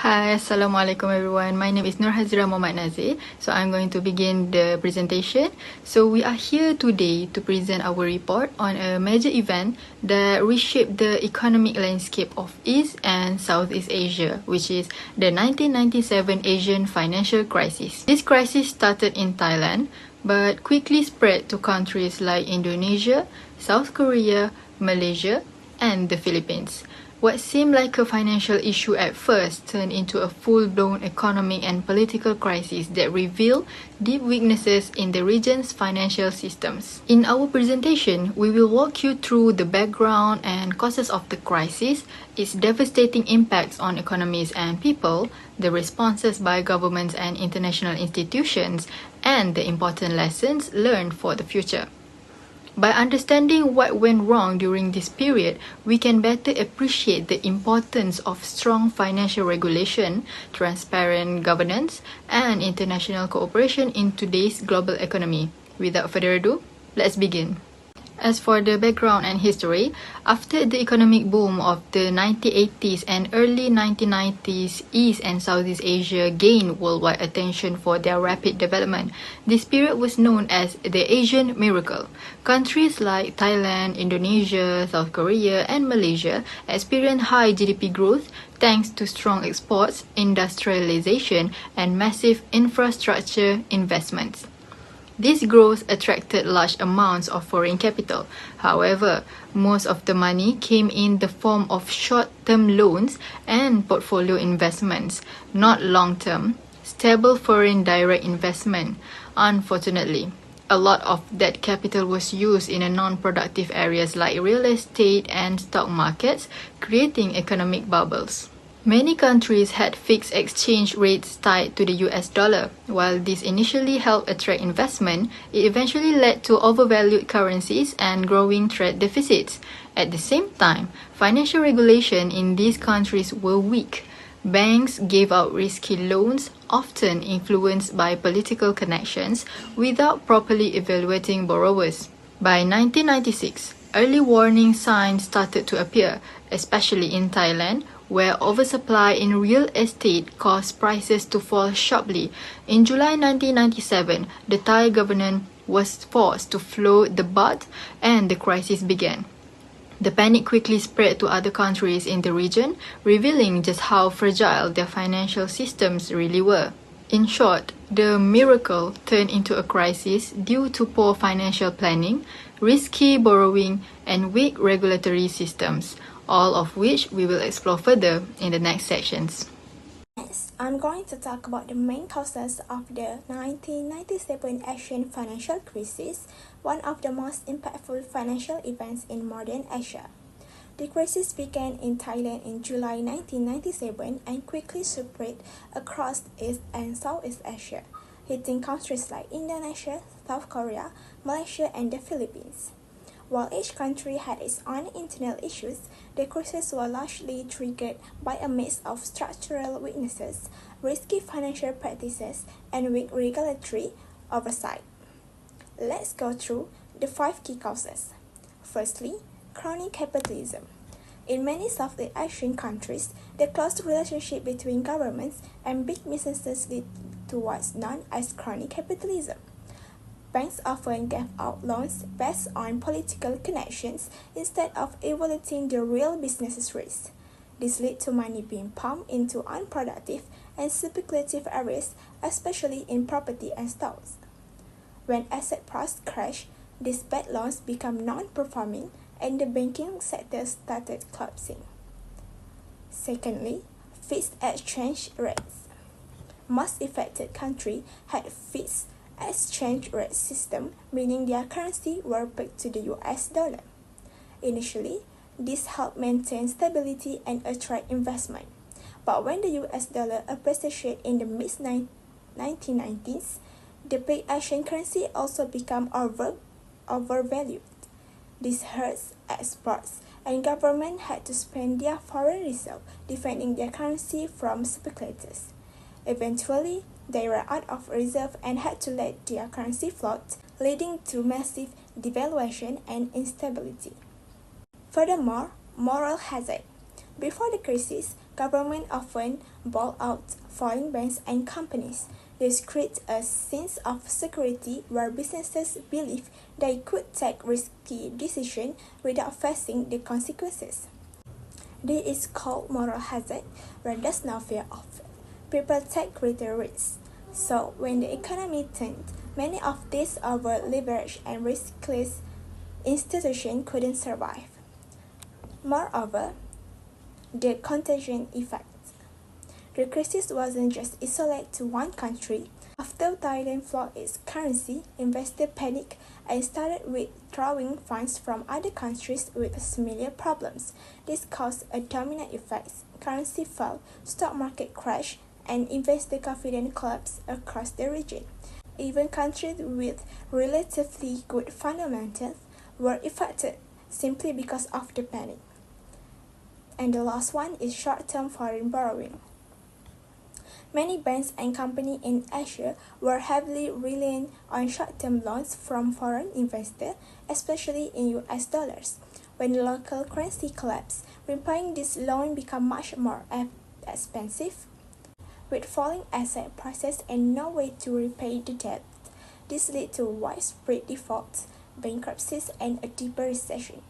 Hi, Assalamualaikum everyone. My name is HAZIERAH NAZIR. So I'm going to begin the presentation. So we are here today to present our report on a major event that reshaped the economic landscape of East and Southeast Asia, which is the 1997 Asian financial crisis. This crisis started in Thailand, but quickly spread to countries like Indonesia, South Korea, Malaysia, and the Philippines. What seemed like a financial issue at first turned into a full-blown economic and political crisis that revealed deep weaknesses in the region's financial systems. In our presentation, we will walk you through the background and causes of the crisis, its devastating impacts on economies and people, the responses by governments and international institutions, and the important lessons learned for the future. By understanding what went wrong during this period, we can better appreciate the importance of strong financial regulation, transparent governance, and international cooperation in today's global economy. Without further ado, let's begin. As for the background and history, after the economic boom of the 1980s and early 1990s, East and Southeast Asia gained worldwide attention for their rapid development. This period was known as the Asian Miracle. Countries like Thailand, Indonesia, South Korea, and Malaysia experienced high GDP growth thanks to strong exports, industrialization, and massive infrastructure investments. This growth attracted large amounts of foreign capital. However, most of the money came in the form of short-term loans and portfolio investments, not long-term, stable foreign direct investment. Unfortunately, a lot of that capital was used in non-productive areas like real estate and stock markets, creating economic bubbles. Many countries had fixed exchange rates tied to the US dollar. While this initially helped attract investment, it eventually led to overvalued currencies and growing trade deficits. At the same time, financial regulation in these countries were weak. Banks gave out risky loans, often influenced by political connections, without properly evaluating borrowers. By 1996, early warning signs started to appear, especially in Thailand, where oversupply in real estate caused prices to fall sharply. In July 1997, the Thai government was forced to float the baht and the crisis began. The panic quickly spread to other countries in the region, revealing just how fragile their financial systems really were. In short, the miracle turned into a crisis due to poor financial planning, risky borrowing, and weak regulatory systems, all of which we will explore further in the next sections. Next, I'm going to talk about the main causes of the 1997 Asian financial crisis, one of the most impactful financial events in modern Asia. The crisis began in Thailand in July 1997 and quickly spread across East and Southeast Asia, hitting countries like Indonesia, South Korea, Malaysia, and the Philippines. While each country had its own internal issues, the crisis was largely triggered by a mix of structural weaknesses, risky financial practices, and weak regulatory oversight. Let's go through the 5 key causes. Firstly, crony capitalism. In many Southeast Asian countries, the close relationship between governments and big businesses led to what's known as crony capitalism. Banks often gave out loans based on political connections instead of evaluating the real business risks. This led to money being pumped into unproductive and speculative areas, especially in property and stocks. When asset prices crashed, these bad loans became non-performing and the banking sector started collapsing. Secondly, fixed exchange rates. Most affected countries had fixed exchange rate system, meaning their currency were pegged to the US dollar. Initially, this helped maintain stability and attract investment. But when the US dollar appreciated in the mid-1990s, the big Asian currency also became overvalued. This hurts exports, and government had to spend their foreign reserve defending their currency from speculators. Eventually, they were out of reserve and had to let their currency float, leading to massive devaluation and instability. Furthermore, moral hazard. Before the crisis, Government often bail out foreign banks and companies. This creates a sense of security where businesses believe they could take risky decisions without facing the consequences. This is called moral hazard, where there's no fear of it. People take greater risks. So, when the economy tanked, many of these over-leveraged and riskless institutions couldn't survive. Moreover, the contagion effect. The crisis wasn't just isolated to one country. After Thailand flooded its currency, investors panicked and started withdrawing funds from other countries with similar problems. This caused a domino effect. Currency fell, stock market crashed, and investor confidence collapsed across the region. Even countries with relatively good fundamentals were affected simply because of the panic. And the last one is short-term foreign borrowing. Many banks and companies in Asia were heavily reliant on short-term loans from foreign investors, especially in US dollars. When the local currency collapsed, repaying this loan became much more expensive. With falling asset prices and no way to repay the debt, this led to widespread defaults, bankruptcies, and a deeper recession.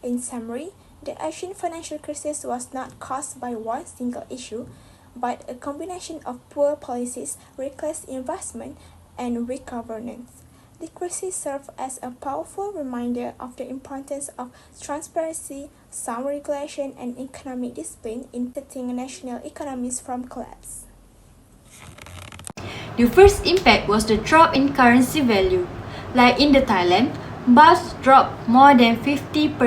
In summary, the Asian financial crisis was not caused by one single issue, but a combination of poor policies, reckless investment, and weak governance. The crisis served as a powerful reminder of the importance of transparency, sound regulation, and economic discipline in protecting national economies from collapse. The first impact was the drop in currency value. Like in the Thailand, baht dropped more than 50%.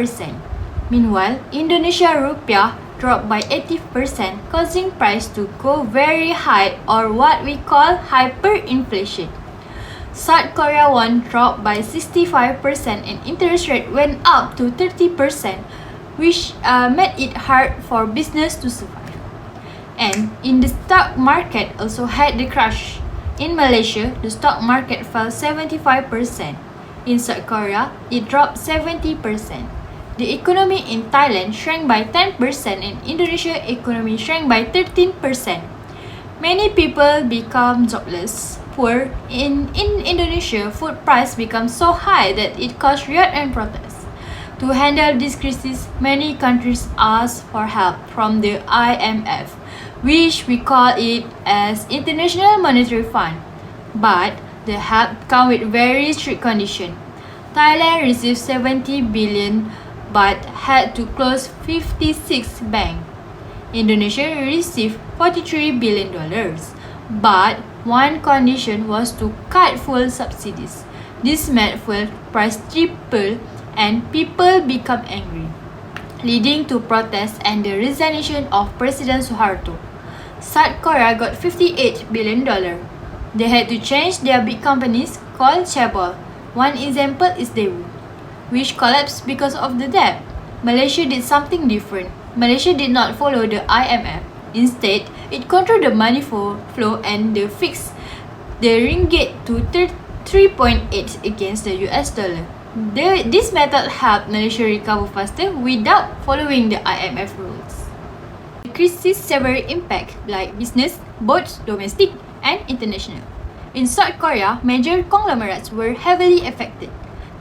Meanwhile, Indonesia rupiah dropped by 80%, causing price to go very high, or what we call hyperinflation. South Korea won dropped by 65% and interest rate went up to 30%, which made it hard for business to survive. And in the stock market also had the crash. In Malaysia, the stock market fell 75%. In South Korea, it dropped 70%. The economy in Thailand shrank by 10% and Indonesia economy shrank by 13%. Many people become jobless. Poor. In Indonesia, food price became so high that it caused riot and protests. To handle this crisis, many countries asked for help from the IMF, which we call it as International Monetary Fund. But the help came with very strict conditions. Thailand received 70 billion but had to close 56 banks. Indonesia received $43 billion, but one condition was to cut fuel subsidies. This made fuel price triple and people become angry, leading to protests and the resignation of President Suharto. South Korea got $58 billion. They had to change their big companies called chaebol. One example is Daewoo, which collapsed because of the debt. Malaysia did something different. Malaysia did not follow the IMF. Instead, it controlled the money flow and fixed the ringgit to 3.8 against the US dollar. This method helped Malaysia recover faster without following the IMF rules. The crisis several impact like business, both domestic and international. In South Korea, major conglomerates were heavily affected.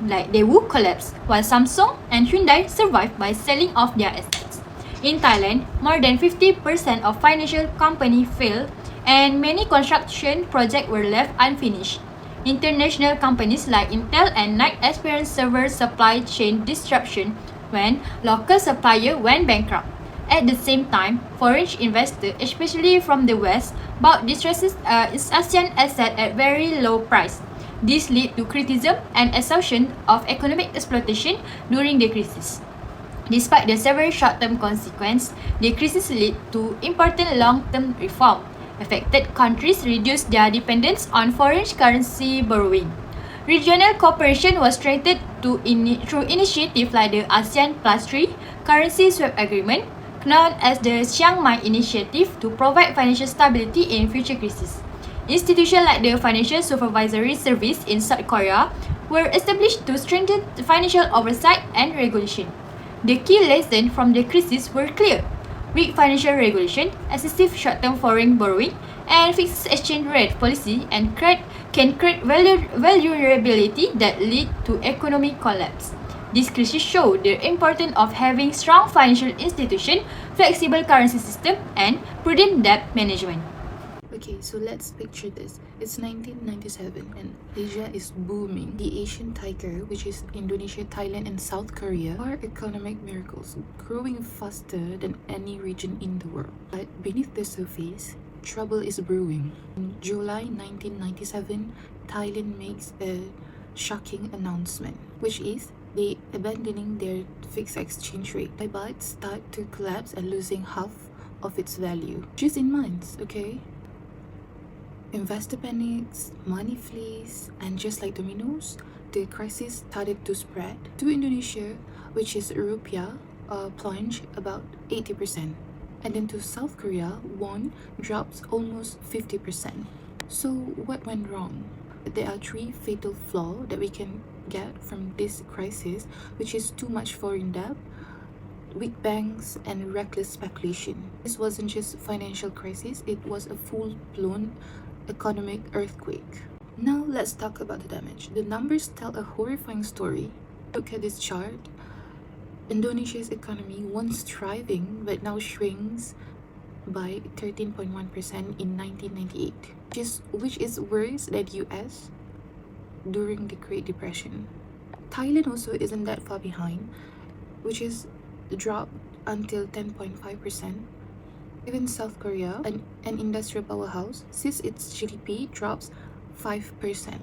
Like Daewoo collapsed, while Samsung and Hyundai survived by selling off their assets. In Thailand, more than 50% of financial companies failed and many construction projects were left unfinished. International companies like Intel and Nike experienced severe supply chain disruption when local suppliers went bankrupt. At the same time, foreign investors, especially from the West, bought distressed ASEAN assets at very low price. This led to criticism and assumption of economic exploitation during the crisis. Despite the several short-term consequences, the crisis led to important long-term reform. Affected countries reduced their dependence on foreign currency borrowing. Regional cooperation was strengthened through initiatives like the ASEAN Plus 3 Currency Swap Agreement, known as the Chiang Mai Initiative, to provide financial stability in future crises. Institutions like the Financial Supervisory Service in South Korea were established to strengthen financial oversight and regulation. The key lessons from the crisis were clear. weak financial regulation, excessive short-term foreign borrowing, and fixed exchange rate policy can create vulnerability that lead to economic collapse. This crisis show the importance of having strong financial institution, flexible currency system, and prudent debt management. Okay, so let's picture this. It's 1997 and Asia is booming. The Asian tiger, which is Indonesia, Thailand, and South Korea, are economic miracles, growing faster than any region in the world. But beneath the surface, trouble is brewing. In July 1997, Thailand makes a shocking announcement, which is they abandoning their fixed exchange rate. Thai baht start to collapse and losing half of its value. Just in months, okay? Investor panics, money flees, and just like dominoes, the crisis started to spread to Indonesia, which is rupiah plunged about 80%. And then to South Korea, won drops almost 50%. So what went wrong? There are three fatal flaws that we can get from this crisis, which is too much foreign debt, weak banks, and reckless speculation. This wasn't just financial crisis, it was a full-blown economic earthquake. Now let's talk about the damage. The numbers tell a horrifying story. Look at this chart. Indonesia's economy, once thriving but now shrinks by 13.1% in 1998, which is worse than US during the Great Depression. Thailand also isn't that far behind, which is dropped until 10.5%. Even South Korea, an industrial powerhouse, sees its GDP drops 5%.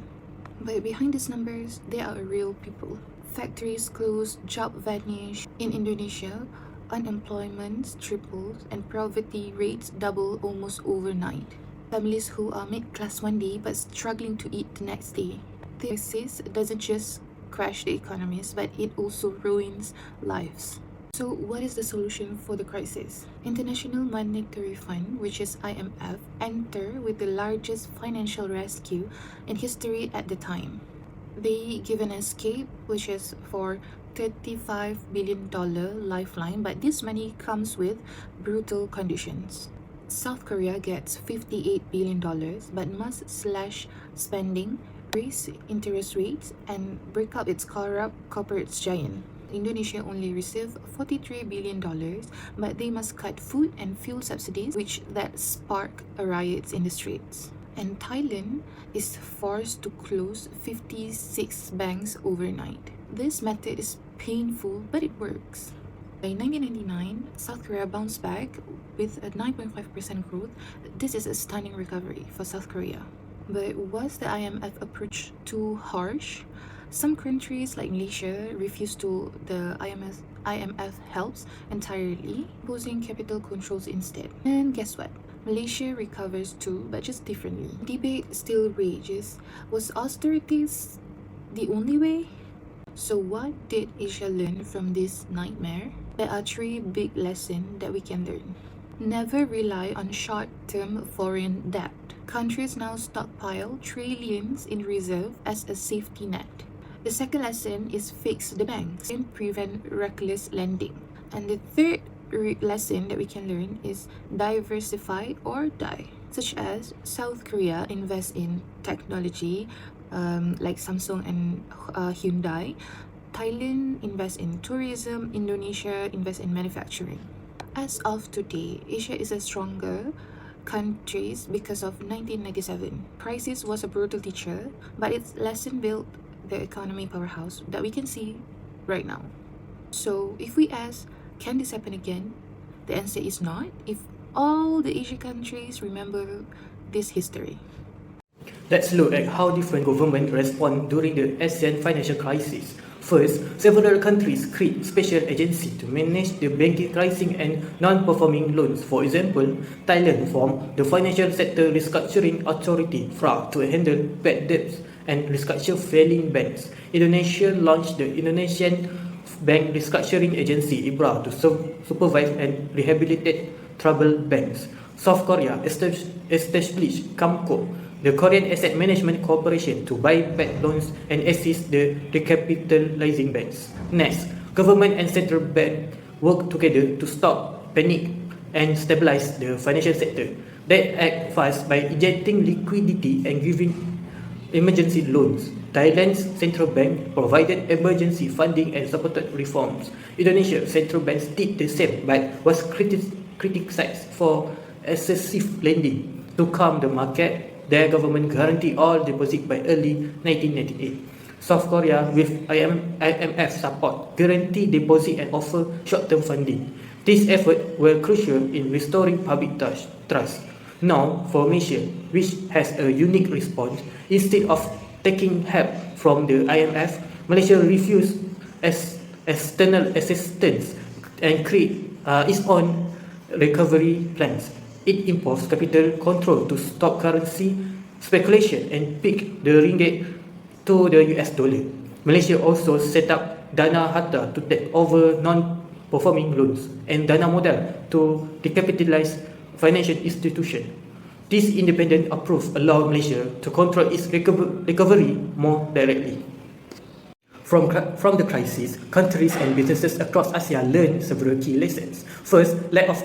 But behind these numbers, there are real people. Factories close, jobs vanish. In Indonesia, unemployment triples and poverty rates double almost overnight. Families who are mid-class one day but struggling to eat the next day. The crisis doesn't just crash the economies, but it also ruins lives. So what is the solution for the crisis? International Monetary Fund, which is IMF, entered with the largest financial rescue in history at the time. They give an escape, which is for $35 billion lifeline, but this money comes with brutal conditions. South Korea gets $58 billion, but must slash spending, raise interest rates, and break up its corrupt corporate giant. Indonesia only received $43 billion, but they must cut food and fuel subsidies, which that spark riots in the streets. And Thailand is forced to close 56 banks overnight. This method is painful, but it works. By 1999, South Korea bounced back with a 9.5% growth. This is a stunning recovery for South Korea. But was the IMF approach too harsh? Some countries like Malaysia refuse to the IMF helps entirely, imposing capital controls instead. And guess what? Malaysia recovers too, but just differently. Debate still rages. Was austerities the only way? So what did Asia learn from this nightmare? There are three big lessons that we can learn. Never rely on short-term foreign debt. Countries now stockpile trillions in reserve as a safety net. The second lesson is fix the banks and prevent reckless lending. And the third lesson that we can learn is diversify or die, such as South Korea invest in technology like Samsung and Hyundai. Thailand invest in tourism. Indonesia invest in manufacturing. As of today, Asia is a stronger countries because of 1997. Crisis was a brutal teacher, but its lesson built the economy powerhouse that we can see right now. So if we ask, can this happen again? The answer is not, if all the Asian countries remember this history. Let's look at how different governments respond during the ASEAN financial crisis. First, several countries create special agencies to manage the banking crisis and non-performing loans. For example, Thailand formed the Financial Sector Restructuring Authority (FRA) to handle bad debts and restructure failing banks. Indonesia launched the Indonesian Bank Restructuring Agency (IBRA) to supervise and rehabilitate troubled banks. South Korea established KAMCO, the Korean Asset Management Corporation, to buy bad loans and assist the recapitalizing banks. Next, government and central bank work together to stop panic and stabilize the financial sector. They act fast by injecting liquidity and giving emergency loans. Thailand's central bank provided emergency funding and supported reforms. Indonesia's central bank did the same but was criticized for excessive lending. To calm the market, their government guaranteed all deposits by early 1998. South Korea, with IMF support, guaranteed deposit and offer short-term funding. These efforts were crucial in restoring public trust. Now, for Malaysia, which has a unique response, instead of taking help from the IMF, Malaysia refused external assistance and create its own recovery plans. It imposed capital control to stop currency speculation and peak the ringgit to the US dollar. Malaysia also set up Dana Harta to take over non-performing loans and Dana Modal to decapitalize financial institutions. This independent approach allowed Malaysia to control its recovery more directly. From the crisis, countries and businesses across Asia learned several key lessons. First, lack of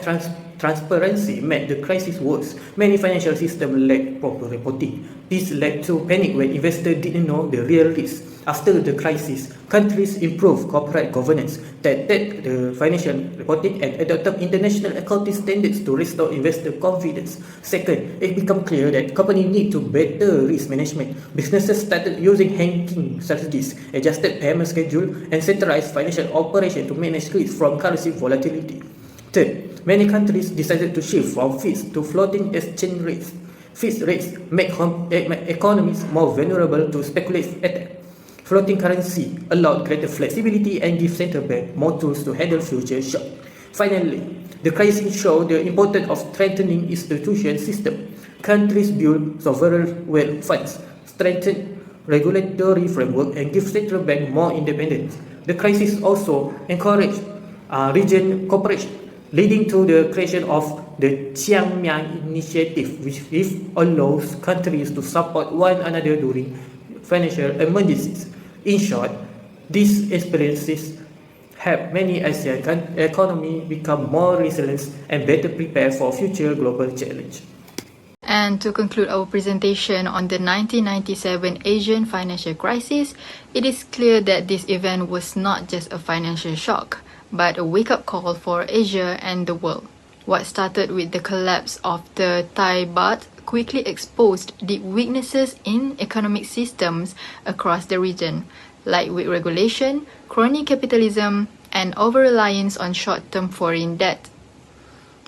transparency made the crisis worse. Many financial systems lacked proper reporting. This led to panic when investors didn't know the real risk. After the crisis, countries improved corporate governance, tested the financial reporting, and adopted international accounting standards to restore investor confidence. Second, it became clear that companies need to better risk management. Businesses started using hedging strategies, adjusted payment schedule, and centralized financial operations to manage risk from currency volatility. Third, many countries decided to shift from fixed to floating exchange rates. Fixed rates make economies more vulnerable to speculative attacks. Floating currency allowed greater flexibility and give central bank more tools to handle future shocks. Finally, the crisis showed the importance of strengthening institution system. Countries build sovereign wealth funds, strengthen regulatory framework, and give central bank more independence. The crisis also encouraged region cooperation, leading to the creation of the Chiangmai Initiative, which allows countries to support one another during financial emergencies. In short, these experiences help many ASEAN economies become more resilient and better prepared for future global challenges. And to conclude our presentation on the 1997 Asian financial crisis, it is clear that this event was not just a financial shock, but a wake-up call for Asia and the world. What started with the collapse of the Thai baht quickly exposed deep weaknesses in economic systems across the region, like weak regulation, crony capitalism, and over-reliance on short-term foreign debt.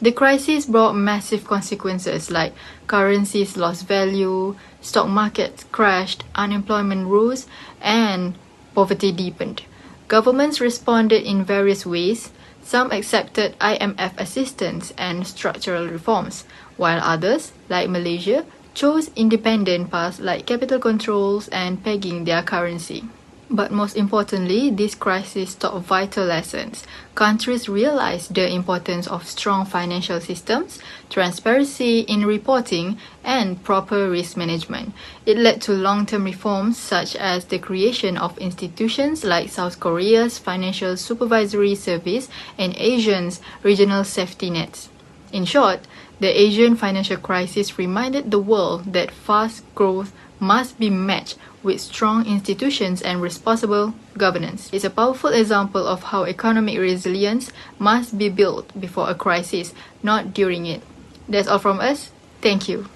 The crisis brought massive consequences like currencies lost value, stock markets crashed, unemployment rose, and poverty deepened. Governments responded in various ways. Some accepted IMF assistance and structural reforms, while others, like Malaysia, chose independent paths like capital controls and pegging their currency. But most importantly, this crisis taught vital lessons. Countries realized the importance of strong financial systems, transparency in reporting, and proper risk management. It led to long-term reforms such as the creation of institutions like South Korea's Financial Supervisory Service and Asia's regional safety nets. In short, the Asian financial crisis reminded the world that fast growth must be matched with strong institutions and responsible governance. It's a powerful example of how economic resilience must be built before a crisis, not during it. That's all from us. Thank you.